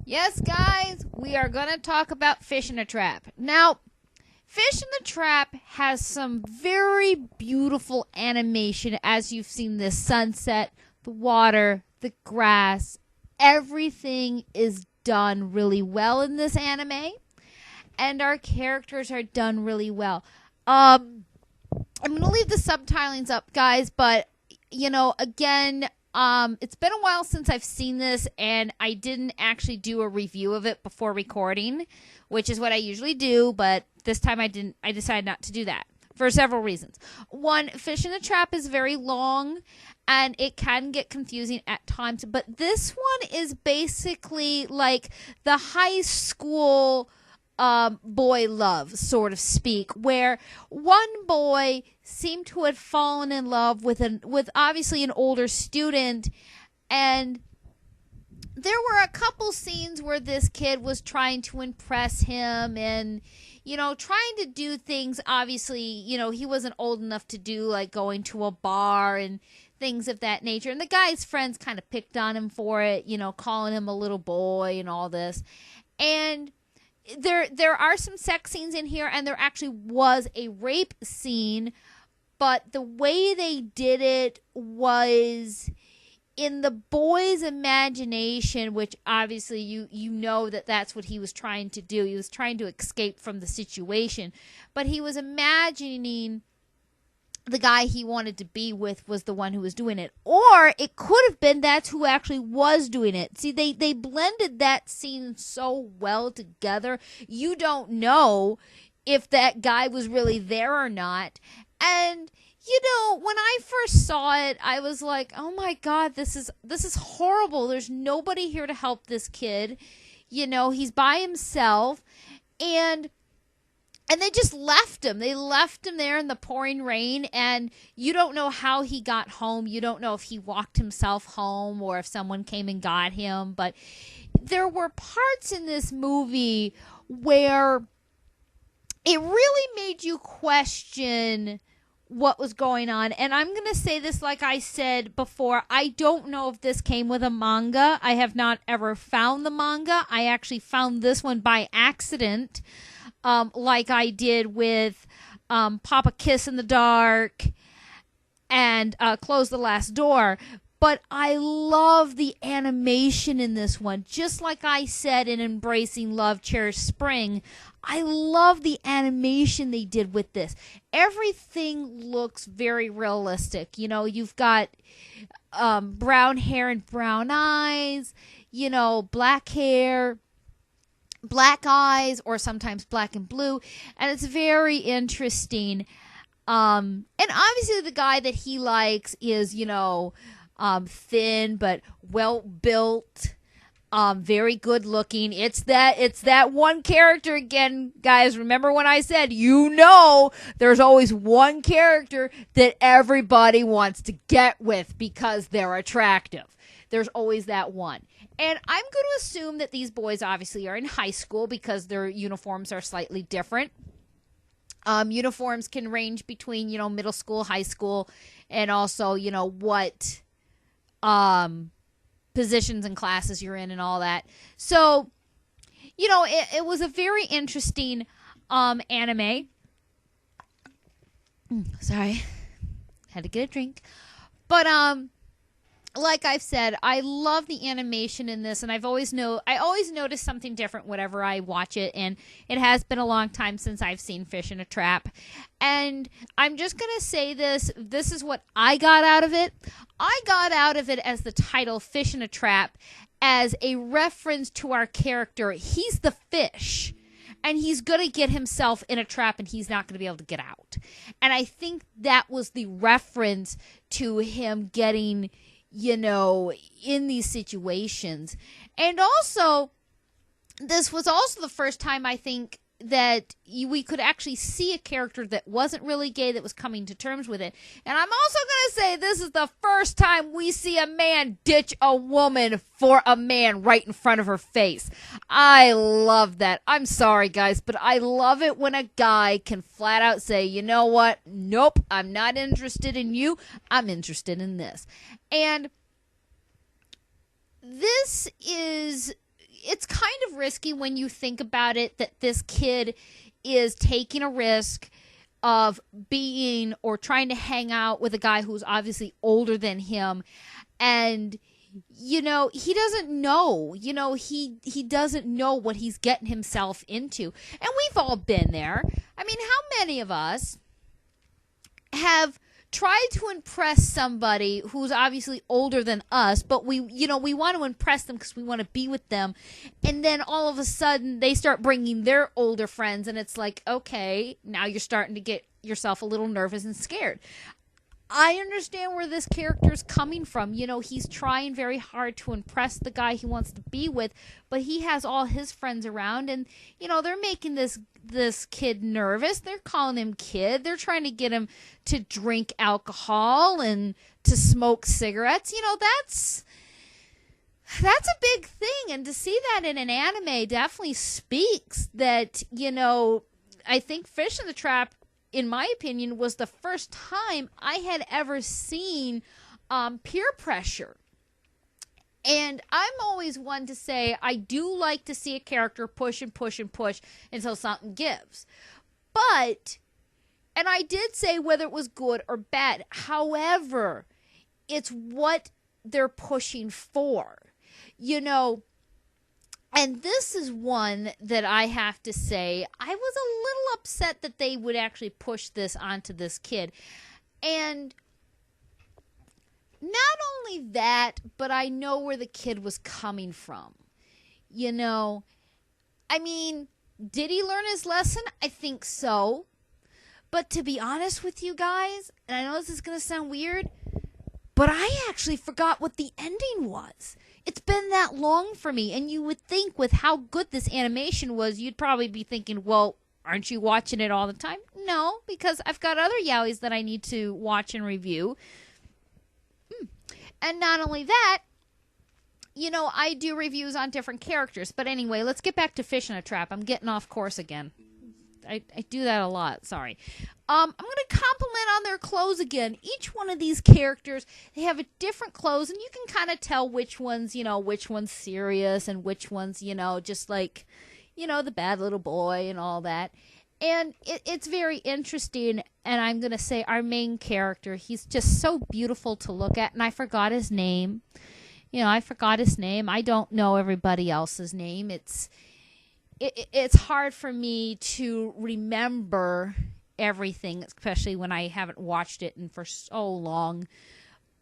Yes, guys, we are going to talk about Fish in a Trap. Now, Fish in the Trap has some very beautiful animation as you've seen the sunset, the water, the grass. Everything is done really well in this anime, and our characters are done really well. I'm going to leave the subtitlings up, guys, but, again, it's been a while since I've seen this, and I didn't actually do a review of it before recording, which is what I usually do, but this time I didn't. I decided not to do that for several reasons. One, Fish in the Trap is very long, and it can get confusing at times, but this one is basically like the high school boy love, sort of speak, where one boy seemed to have fallen in love with obviously an older student, and there were a couple scenes where this kid was trying to impress him and trying to do things. Obviously, he wasn't old enough to do like going to a bar and things of that nature, and the guy's friends kind of picked on him for it, calling him a little boy and all this. And there are some sex scenes in here, and there actually was a rape scene, but the way they did it was in the boy's imagination, which obviously you know that's what he was trying to do. He was trying to escape from the situation, but he was imagining the guy he wanted to be with was the one who was doing it. Or it could have been that's who actually was doing it. See, they blended that scene so well together. You don't know if that guy was really there or not. And when I first saw it, I was like, "Oh my God, this is horrible. There's nobody here to help this kid. He's by himself." And they just left him. They left him there in the pouring rain, and you don't know how he got home. You don't know if he walked himself home or if someone came and got him. But there were parts in this movie where it really made you question what was going on. And I'm going to say this like I said before. I don't know if this came with a manga. I have not ever found the manga. I actually found this one by accident. Like I did with Papa Kiss in the Dark and Close the Last Door. But I love the animation in this one. Just like I said in Embracing Love, Cherish Spring, I love the animation they did with this. Everything looks very realistic. You've got brown hair and brown eyes, black hair, black eyes, or sometimes black and blue, and it's very interesting. And obviously the guy that he likes is thin but well built, very good looking. It's that one character again, guys. Remember when I said there's always one character that everybody wants to get with because they're attractive. There's always that one. And I'm going to assume that these boys obviously are in high school because their uniforms are slightly different. Uniforms can range between, middle school, high school, and also, what positions and classes you're in and all that. So, it was a very interesting anime. Sorry. Had to get a drink. But, like I've said, I love the animation in this, and I always notice something different whenever I watch it, and it has been a long time since I've seen Fish in a Trap. And I'm just going to say this is what I got out of it. I got out of it as the title Fish in a Trap as a reference to our character. He's the fish, and he's going to get himself in a trap, and he's not going to be able to get out. And I think that was the reference to him getting in these situations. And also, this was also the first time I think that we could actually see a character that wasn't really gay that was coming to terms with it. And I'm also going to say this is the first time we see a man ditch a woman for a man right in front of her face. I love that. I'm sorry, guys, but I love it when a guy can flat out say, you know what? Nope, I'm not interested in you. I'm interested in this. And this is it's kind of risky when you think about it, that this kid is taking a risk of being or trying to hang out with a guy who's obviously older than him. And he doesn't know, he doesn't know what he's getting himself into. And we've all been there. I mean, how many of us have tried to impress somebody who's obviously older than us, but we want to impress them because we want to be with them, and then all of a sudden they start bringing their older friends, and it's like, okay, now you're starting to get yourself a little nervous and scared. I understand where this character is coming from. He's trying very hard to impress the guy he wants to be with, but he has all his friends around, and they're making this kid nervous. They're calling him kid. They're trying to get him to drink alcohol and to smoke cigarettes. That's a big thing, and to see that in an anime definitely speaks that, I think Fish in the Trap, in my opinion, was the first time I had ever seen peer pressure. And I'm always one to say I do like to see a character push and push and push until something gives. But, and I did say whether it was good or bad, however, it's what they're pushing for. And this is one that I have to say, I was a little upset that they would actually push this onto this kid. And not only that, but I know where the kid was coming from. I mean, did he learn his lesson? I think so. But to be honest with you guys, and I know this is going to sound weird, but I actually forgot what the ending was. It's been that long for me, and you would think with how good this animation was, you'd probably be thinking, well, aren't you watching it all the time? No, because I've got other yaois that I need to watch and review. And not only that, I do reviews on different characters. But anyway, let's get back to Fish in a Trap. I'm getting off course again. I do that a lot. Sorry. I'm going to compliment on their clothes again. Each one of these characters, they have a different clothes, and you can kind of tell which one's serious and which one's, just like, the bad little boy and all that. And it's very interesting, and I'm going to say our main character, he's just so beautiful to look at, and I forgot his name. I don't know everybody else's name. It's hard for me to remember everything, especially when I haven't watched it for so long.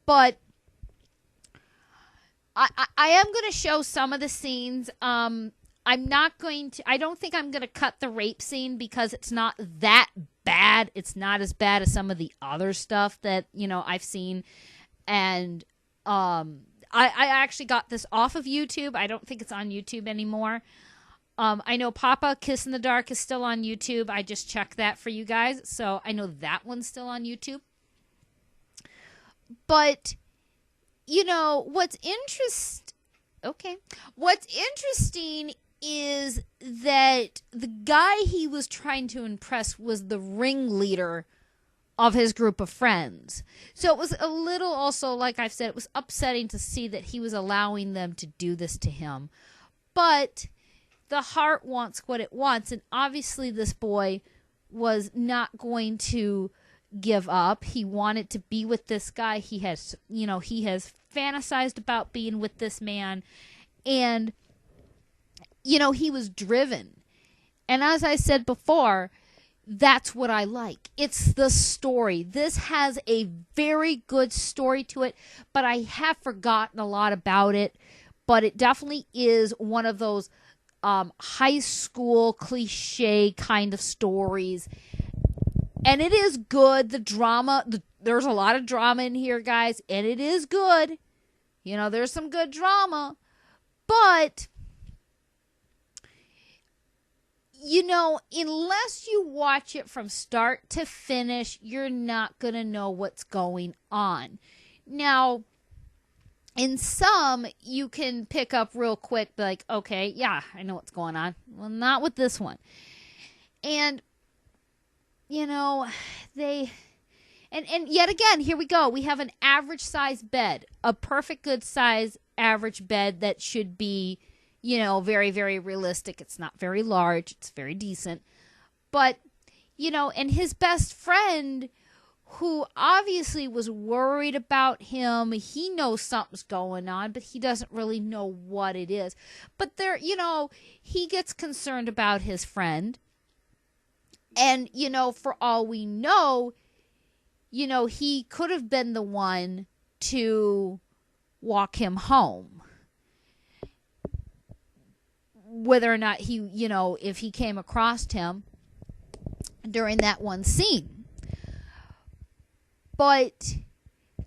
But I am going to show some of the scenes. I don't think I'm going to cut the rape scene because it's not that bad. It's not as bad as some of the other stuff that, I've seen. And I actually got this off of YouTube. I don't think it's on YouTube anymore. I know Papa Kiss in the Dark is still on YouTube. I just checked that for you guys. So I know that one's still on YouTube. But, what's interesting is that the guy he was trying to impress was the ringleader of his group of friends. So it was a little also, like I've said, it was upsetting to see that he was allowing them to do this to him. But the heart wants what it wants, and obviously this boy was not going to give up. He wanted to be with this guy. He has fantasized about being with this man, and he was driven. And as I said before, that's what I like. It's the story. This has a very good story to it, but I have forgotten a lot about it. But it definitely is one of those high school cliche kind of stories. And it is good. The drama, there's a lot of drama in here, guys, and it is good. There's some good drama. But, unless you watch it from start to finish, you're not going to know what's going on. Now, in some, you can pick up real quick, like, okay, yeah, I know what's going on. Well, not with this one. And, and yet again, here we go. We have an average size bed, a perfect good size average bed that should be, very, very realistic. It's not very large. It's very decent. But, and his best friend, who obviously was worried about him, he knows something's going on, but he doesn't really know what it is. But he gets concerned about his friend. And, for all we know, he could have been the one to walk him home. Whether or not he, if he came across him during that one scene. But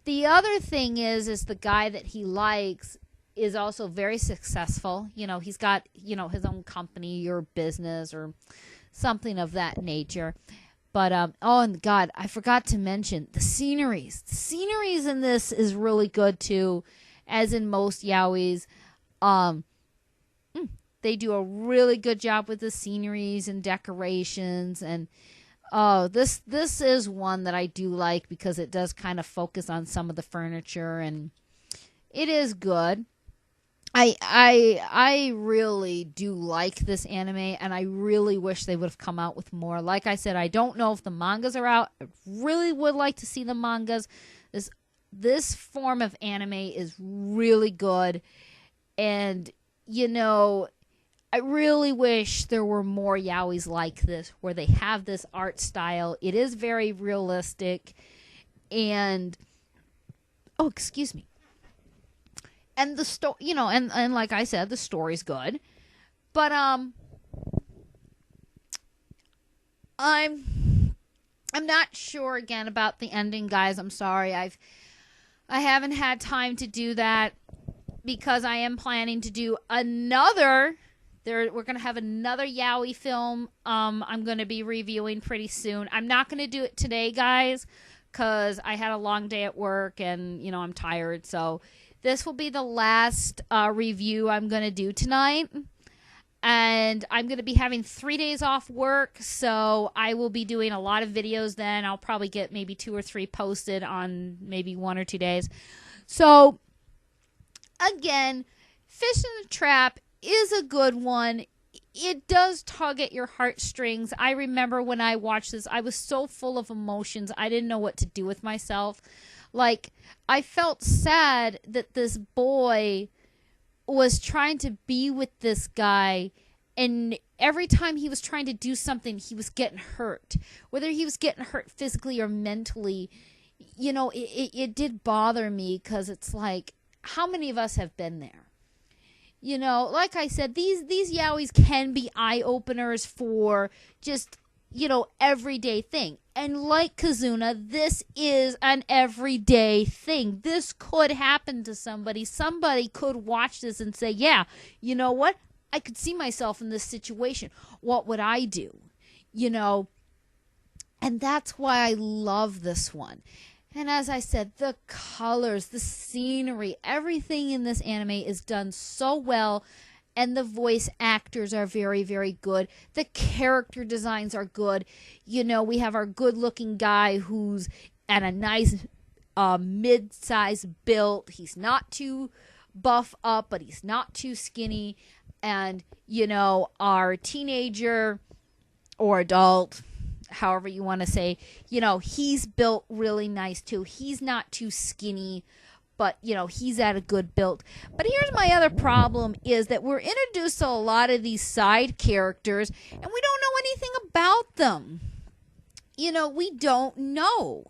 the other thing is the guy that he likes is also very successful. He's got, his own company or business or something of that nature. But, and God, I forgot to mention the sceneries. The sceneries in this is really good too, as in most yaois. They do a really good job with the sceneries and decorations. And, this is one that I do like because it does kind of focus on some of the furniture, and it is good. I really do like this anime, and I really wish they would have come out with more. Like I said, I don't know if the mangas are out. I really would like to see the mangas. This form of anime is really good, and I really wish there were more yaois like this, where they have this art style. It is very realistic, and excuse me. And the story, and like I said, the story's good. But I'm not sure again about the ending, guys. I'm sorry. I haven't had time to do that because I am planning to do another. We're going to have another yaoi film. I'm going to be reviewing pretty soon. I'm not going to do it today, guys, because I had a long day at work and I'm tired. So this will be the last review I'm going to do tonight. And I'm going to be having 3 days off work, so I will be doing a lot of videos then. I'll probably get maybe 2 or 3 posted on maybe 1 or 2 days. So, again, Fish in the Trap is a good one. It does tug at your heartstrings. I remember when I watched this, I was so full of emotions. I didn't know what to do with myself. Like, I felt sad that this boy was trying to be with this guy, and every time he was trying to do something, he was getting hurt. Whether he was getting hurt physically or mentally, it did bother me, because it's like, how many of us have been there? Like I said, these yaois can be eye-openers for just, everyday thing. And like Kizuna, this is an everyday thing. This could happen to somebody. Somebody could watch this and say, yeah, you know what? I could see myself in this situation. What would I do? And that's why I love this one. And as I said, the colors, the scenery, everything in this anime is done so well. And the voice actors are very, very good. The character designs are good. We have our good-looking guy who's at a nice mid-size build. He's not too buff up, but he's not too skinny. And, our teenager or adult, however you want to say, he's built really nice too. He's not too skinny, but, he's at a good build. But here's my other problem is that we're introduced to a lot of these side characters, and we don't know anything about them. We don't know.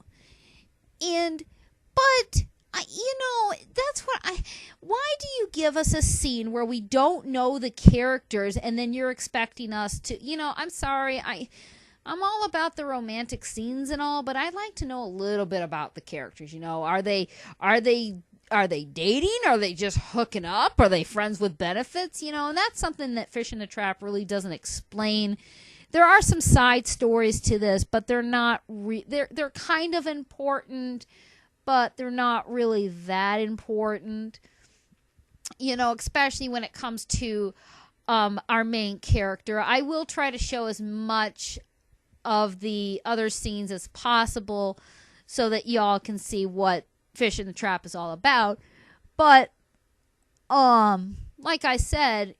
But, that's why do you give us a scene where we don't know the characters, and then you're expecting us to, I'm sorry, I'm all about the romantic scenes and all, but I'd like to know a little bit about the characters. Are they dating? Are they just hooking up? Are they friends with benefits? And that's something that Fish in the Trap really doesn't explain. There are some side stories to this, but they're not. They're kind of important, but they're not really that important. Especially when it comes to our main character. I will try to show as much of the other scenes as possible so that y'all can see what Fish in the Trap is all about. But like I said,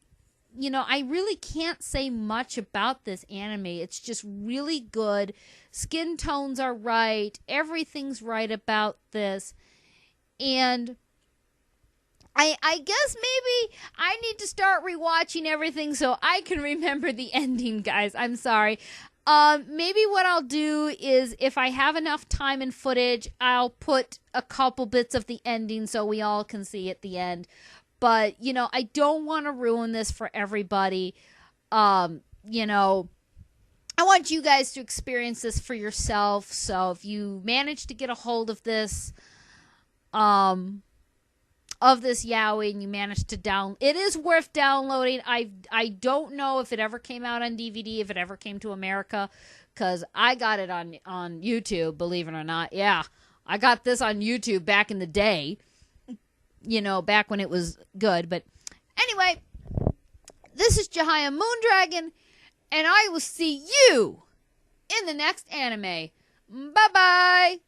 I really can't say much about this anime. It's just really good. Skin tones are right. Everything's right about this. And I guess maybe I need to start rewatching everything so I can remember the ending, guys. I'm sorry. Maybe what I'll do is if I have enough time and footage, I'll put a couple bits of the ending so we all can see at the end. But, I don't want to ruin this for everybody. I want you guys to experience this for yourself. So if you manage to get a hold of this, yaoi, and you manage to it is worth downloading. I don't know if it ever came out on DVD, if it ever came to America, because I got it on YouTube, believe it or not. Yeah, I got this on YouTube back in the day, back when it was good. But anyway, this is Jahia Moondragon, and I will see you in the next anime. Bye-bye.